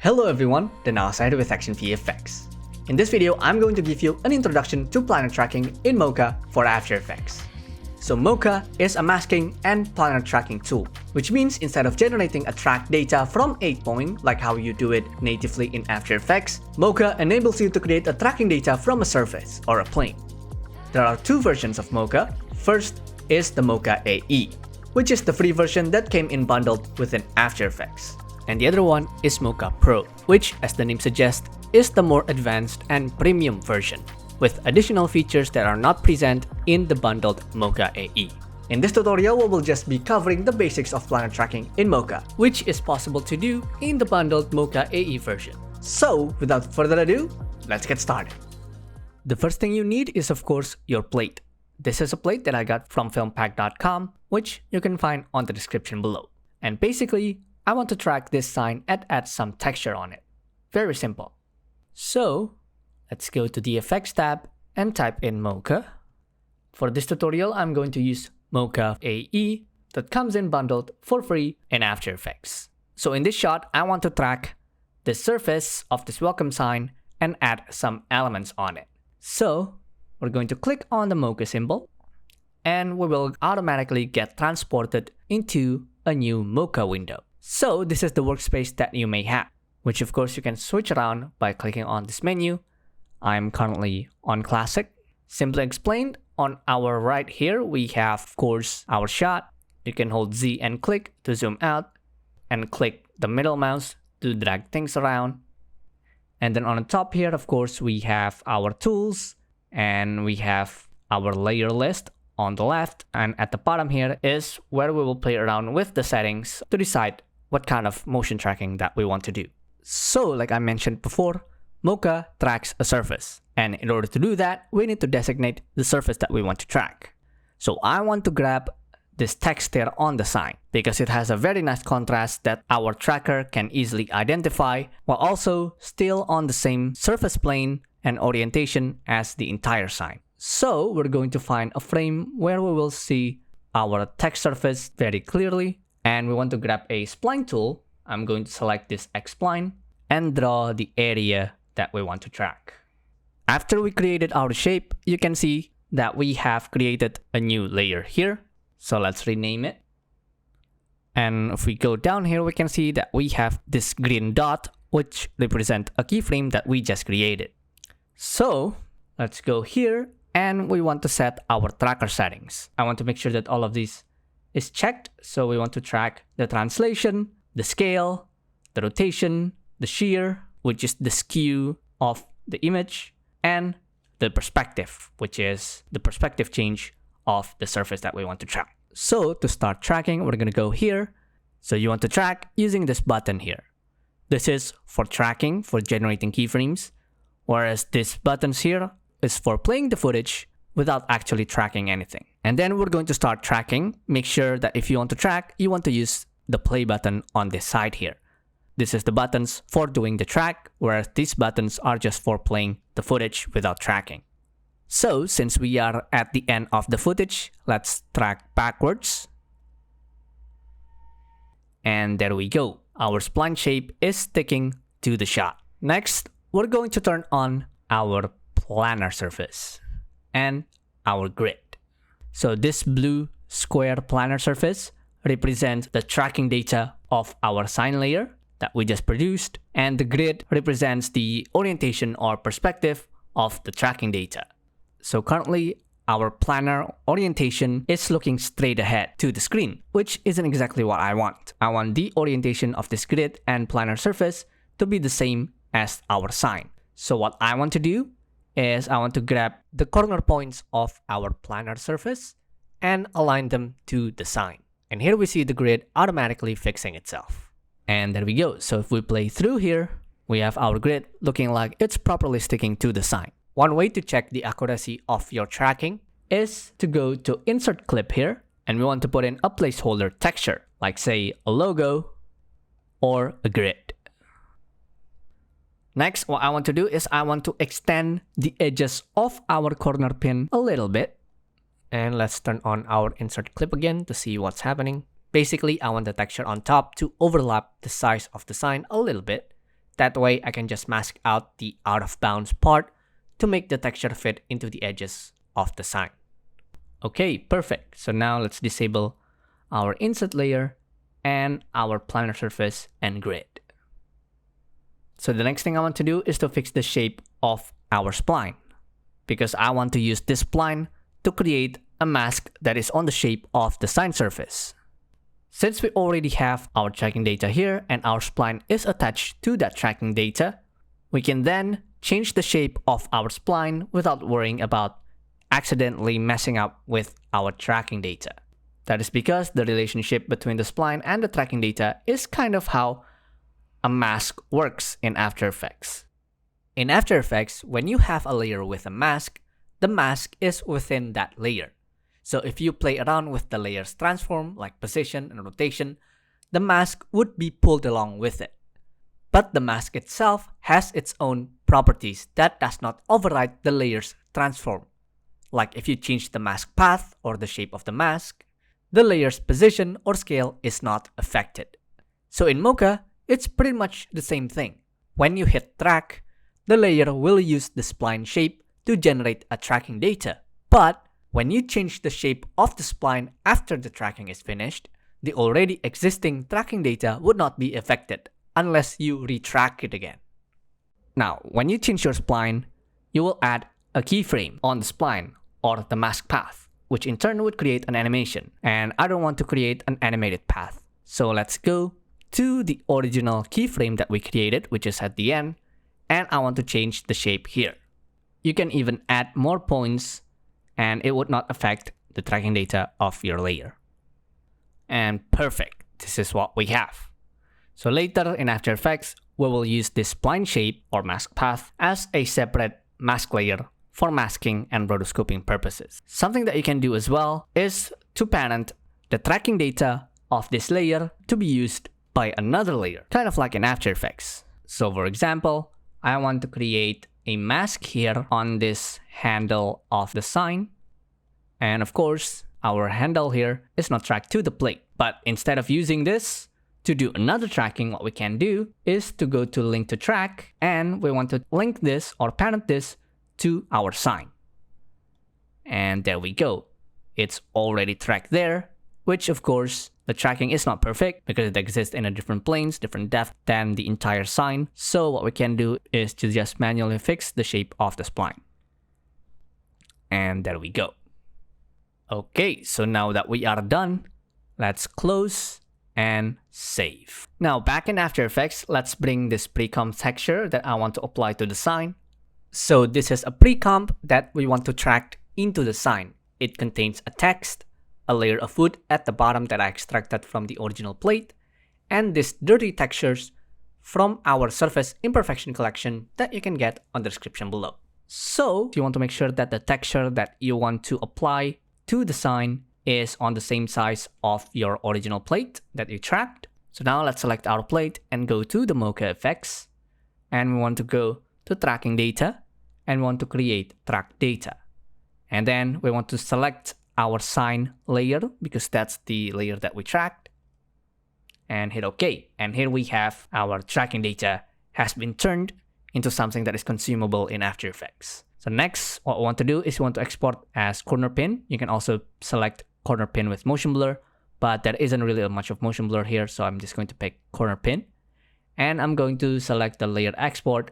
Hello everyone, Danal Side with Action VFX. In this video, I'm going to give you an introduction to planar tracking in Mocha for After Effects. So Mocha is a masking and planar tracking tool, which means instead of generating a track data from a point like how you do it natively in After Effects, Mocha enables you to create a tracking data from a surface or a plane. There are two versions of Mocha. First is the Mocha AE, which is the free version that came in bundled within After Effects. And the other one is Mocha Pro, which, as the name suggests, is the more advanced and premium version, with additional features that are not present in the bundled Mocha AE. In this tutorial, we will just be covering the basics of planar tracking in Mocha, which is possible to do in the bundled Mocha AE version. So, without further ado, let's get started. The first thing you need is, of course, your plate. This is a plate that I got from filmpack.com, which you can find on the description below. And basically, I want to track this sign and add some texture on it. Very simple. So, let's go to the Effects tab and type in Mocha. For this tutorial, I'm going to use Mocha AE that comes in bundled for free in After Effects. So in this shot, I want to track the surface of this welcome sign and add some elements on it. So, we're going to click on the Mocha symbol and we will automatically get transported into a new Mocha window. So this is the workspace that you may have, which of course you can switch around by clicking on this menu. I'm currently on Classic. Simply explained, on our right here, we have, of course, our shot. You can hold Z and click to zoom out, and click the middle mouse to drag things around. And then on the top here, of course, we have our tools, and we have our layer list on the left. And at the bottom here is where we will play around with the settings to decide what kind of motion tracking that we want to do. So, like I mentioned before, Mocha tracks a surface. And in order to do that, we need to designate the surface that we want to track. So I want to grab this text here on the sign because it has a very nice contrast that our tracker can easily identify while also still on the same surface plane and orientation as the entire sign. So we're going to find a frame where we will see our text surface very clearly. And we want to grab a spline tool. I'm going to select this X-spline and draw the area that we want to track. After we created our shape, you can see that we have created a new layer here. So let's rename it. And if we go down here, we can see that we have this green dot, which represents a keyframe that we just created. So let's go here and we want to set our tracker settings. I want to make sure that all of these is checked. So we want to track the translation, the scale, the rotation, the shear, which is the skew of the image, and the perspective, which is the perspective change of the surface that we want to track. So to start tracking, we're going to go here. So you want to track using this button here. This is for tracking, for generating keyframes, whereas this buttons here is for playing the footage without actually tracking anything. And then we're going to start tracking. Make sure that if you want to track, you want to use the play button on this side here. This is the buttons for doing the track, whereas these buttons are just for playing the footage without tracking. So since we are at the end of the footage, let's track backwards. And there we go. Our spline shape is sticking to the shot. Next, we're going to turn on our planar surface and our grid. So this blue square planar surface represents the tracking data of our sign layer that we just produced, and the grid represents the orientation or perspective of the tracking data. So currently, our planar orientation is looking straight ahead to the screen, which isn't exactly what I want. I want the orientation of this grid and planar surface to be the same as our sign. So what I want to do is I want to grab the corner points of our planar surface and align them to the sign. And here we see the grid automatically fixing itself. And there we go. So if we play through here, we have our grid looking like it's properly sticking to the sign. One way to check the accuracy of your tracking is to go to Insert Clip here, and we want to put in a placeholder texture, like say a logo or a grid. Next, what I want to do is I want to extend the edges of our corner pin a little bit. And let's turn on our insert clip again to see what's happening. Basically, I want the texture on top to overlap the size of the sign a little bit That way I can just mask out the out of bounds part to make the texture fit into the edges of the sign. Okay, perfect. So now let's disable our insert layer and our planar surface and grid. So the next thing I want to do is to fix the shape of our spline, because I want to use this spline to create a mask that is on the shape of the sign surface. Since we already have our tracking data here and our spline is attached to that tracking data, we can then change the shape of our spline without worrying about accidentally messing up with our tracking data. That is because the relationship between the spline and the tracking data is kind of how a mask works in After Effects. In After Effects, when you have a layer with a mask, the mask is within that layer. So if you play around with the layer's transform, like position and rotation, the mask would be pulled along with it. But the mask itself has its own properties that does not override the layer's transform. Like if you change the mask path or the shape of the mask, the layer's position or scale is not affected. So in Mocha, it's pretty much the same thing. When you hit track, the layer will use the spline shape to generate a tracking data. But when you change the shape of the spline after the tracking is finished, the already existing tracking data would not be affected unless you retrack it again. Now, when you change your spline, you will add a keyframe on the spline or the mask path, which in turn would create an animation. And I don't want to create an animated path. So let's go to the original keyframe that we created, which is at the end, and I want to change the shape here. You can even add more points and it would not affect the tracking data of your layer. And perfect, this is what we have. So later in After Effects, we will use this spline shape or mask path as a separate mask layer for masking and rotoscoping purposes. Something that you can do as well is to parent the tracking data of this layer to be used by another layer, kind of like in After Effects. So for example, I want to create a mask here on this handle of the sign. And of course, our handle here is not tracked to the plate. But instead of using this to do another tracking, what we can do is to go to link to track, and we want to link this or parent this to our sign. And there we go. It's already tracked there, which of course, the tracking is not perfect because it exists in a different planes, different depth than the entire sign. So what we can do is to just manually fix the shape of the spline. And there we go. Okay, so now that we are done, let's close and save. Now back in After Effects, let's bring this pre-comp texture that I want to apply to the sign. So this is a pre-comp that we want to track into the sign. It contains a text, a layer of wood at the bottom that I extracted from the original plate, and these dirty textures from our surface imperfection collection that you can get on the description below. So you want to make sure that the texture that you want to apply to the sign is on the same size of your original plate that you tracked. So now let's select our plate and go to the Mocha effects, and we want to go to tracking data and we want to create track data. And then we want to select our sign layer because that's the layer that we tracked, and hit OK. And here we have our tracking data has been turned into something that is consumable in After Effects. So next, what we want to do is we want to export as corner pin. You can also select corner pin with motion blur, but there isn't really much of motion blur here, so I'm just going to pick corner pin. And I'm going to select the layer export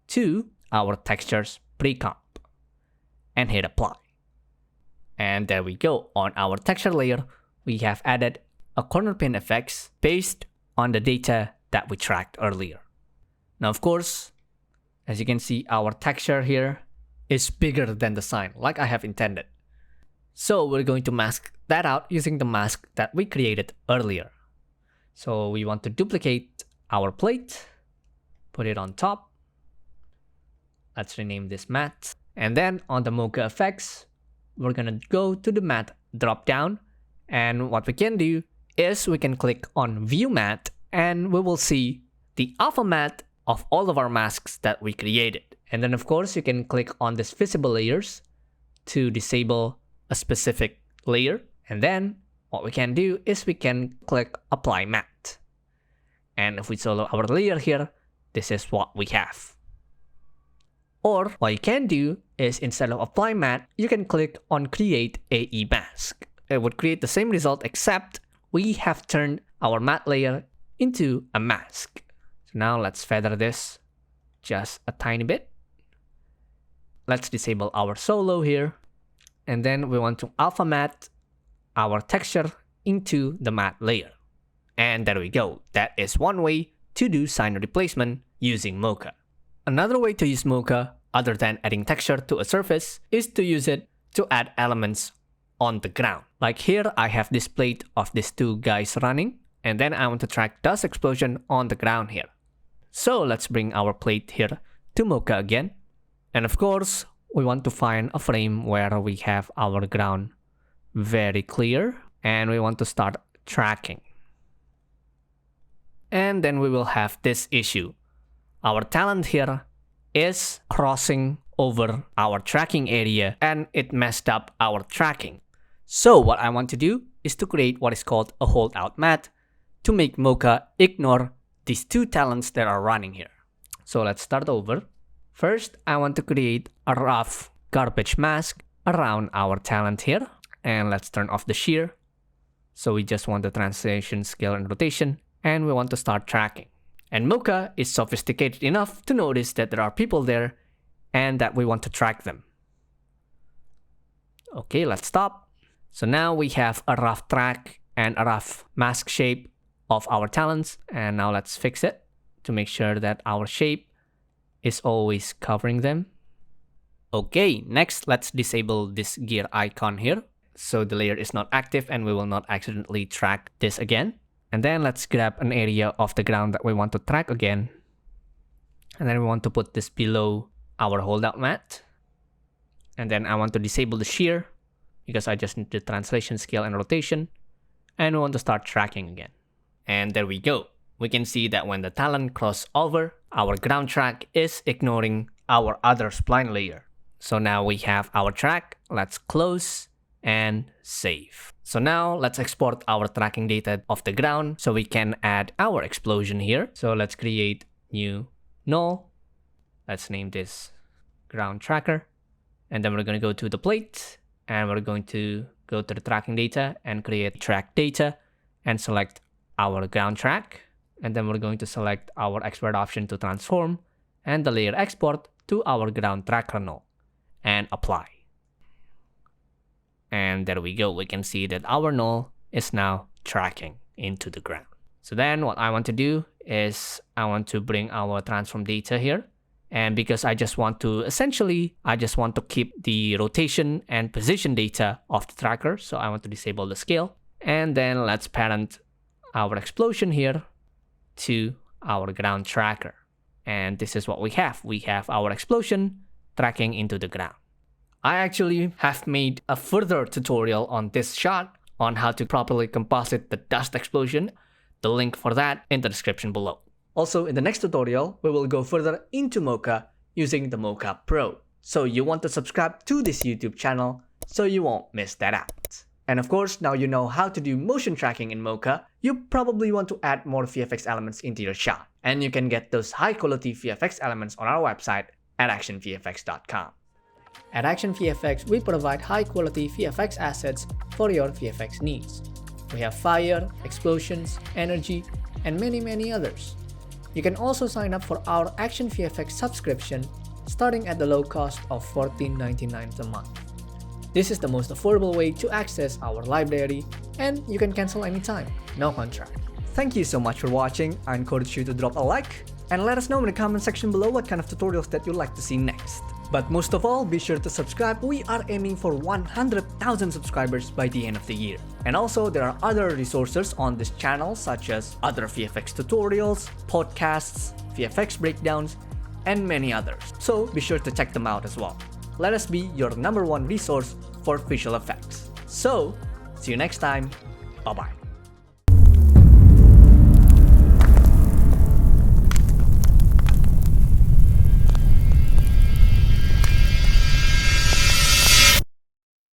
to our textures pre-comp and hit apply. And there we go. On our texture layer, we have added a corner pin effects based on the data that we tracked earlier. Now, of course, as you can see, our texture here is bigger than the sign, like I have intended. So we're going to mask that out using the mask that we created earlier. So we want to duplicate our plate, put it on top. Let's rename this matte. And then on the Mocha effects, we're gonna go to the matte drop down, and what we can do is we can click on view matte and we will see the alpha matte of all of our masks that we created. And then of course you can click on this visible layers to disable a specific layer, and then what we can do is we can click apply matte. And if we solo our layer here, this is what we have. Or what you can do is instead of apply matte, you can click on create AE mask. It would create the same result except we have turned our matte layer into a mask. So now let's feather this just a tiny bit. Let's disable our solo here. And then we want to alpha matte our texture into the matte layer. And there we go. That is one way to do sign replacement using Mocha. Another way to use Mocha, other than adding texture to a surface, is to use it to add elements on the ground. Like here, I have this plate of these two guys running, and then I want to track dust explosion on the ground here. So let's bring our plate here to Mocha again. And of course, we want to find a frame where we have our ground very clear, and we want to start tracking. And then we will have this issue. Our talent here is crossing over our tracking area and it messed up our tracking. So what I want to do is to create what is called a holdout matte to make Mocha ignore these two talents that are running here. So let's start over. First, I want to create a rough garbage mask around our talent here. And let's turn off the shear. So we just want the translation, scale, and rotation. And we want to start tracking. And Mocha is sophisticated enough to notice that there are people there and that we want to track them. Okay, let's stop. So now we have a rough track and a rough mask shape of our talents. And now let's fix it to make sure that our shape is always covering them. Okay, next let's disable this gear icon here, so the layer is not active and we will not accidentally track this again. And then let's grab an area of the ground that we want to track again. And then we want to put this below our holdout matte. And then I want to disable the shear because I just need the translation, scale, and rotation. And we want to start tracking again. And there we go. We can see that when the talent crosses over, our ground track is ignoring our other spline layer. So now we have our track. Let's close and save. So now let's export our tracking data of the ground so we can add our explosion here. So let's create new null. Let's name this ground tracker. And then we're going to go to the plate and we're going to go to the tracking data and create track data and select our ground track. And then we're going to select our export option to transform and the layer export to our ground tracker null and apply. And there we go. We can see that our null is now tracking into the ground. So then what I want to do is I want to bring our transform data here. And because I just want to keep the rotation and position data of the tracker. So I want to disable the scale. And then let's parent our explosion here to our ground tracker. And this is what we have. We have our explosion tracking into the ground. I actually have made a further tutorial on this shot on how to properly composite the dust explosion. The link for that in the description below. Also, in the next tutorial, we will go further into Mocha using the Mocha Pro. So you want to subscribe to this YouTube channel so you won't miss that out. And of course, now you know how to do motion tracking in Mocha, you probably want to add more VFX elements into your shot. And you can get those high quality VFX elements on our website at actionvfx.com. At Action VFX, we provide high-quality VFX assets for your VFX needs. We have fire, explosions, energy, and many others. You can also sign up for our Action VFX subscription starting at the low cost of $14.99 a month. This is the most affordable way to access our library, and you can cancel anytime, no contract. Thank you so much for watching. I encourage you to drop a like and let us know in the comment section below what kind of tutorials that you'd like to see next. But most of all, be sure to subscribe. We are aiming for 100,000 subscribers by the end of the year. And also, there are other resources on this channel such as other VFX tutorials, podcasts, VFX breakdowns, and many others. So be sure to check them out as well. Let us be your #1 resource for visual effects. So, see you next time. Bye-bye.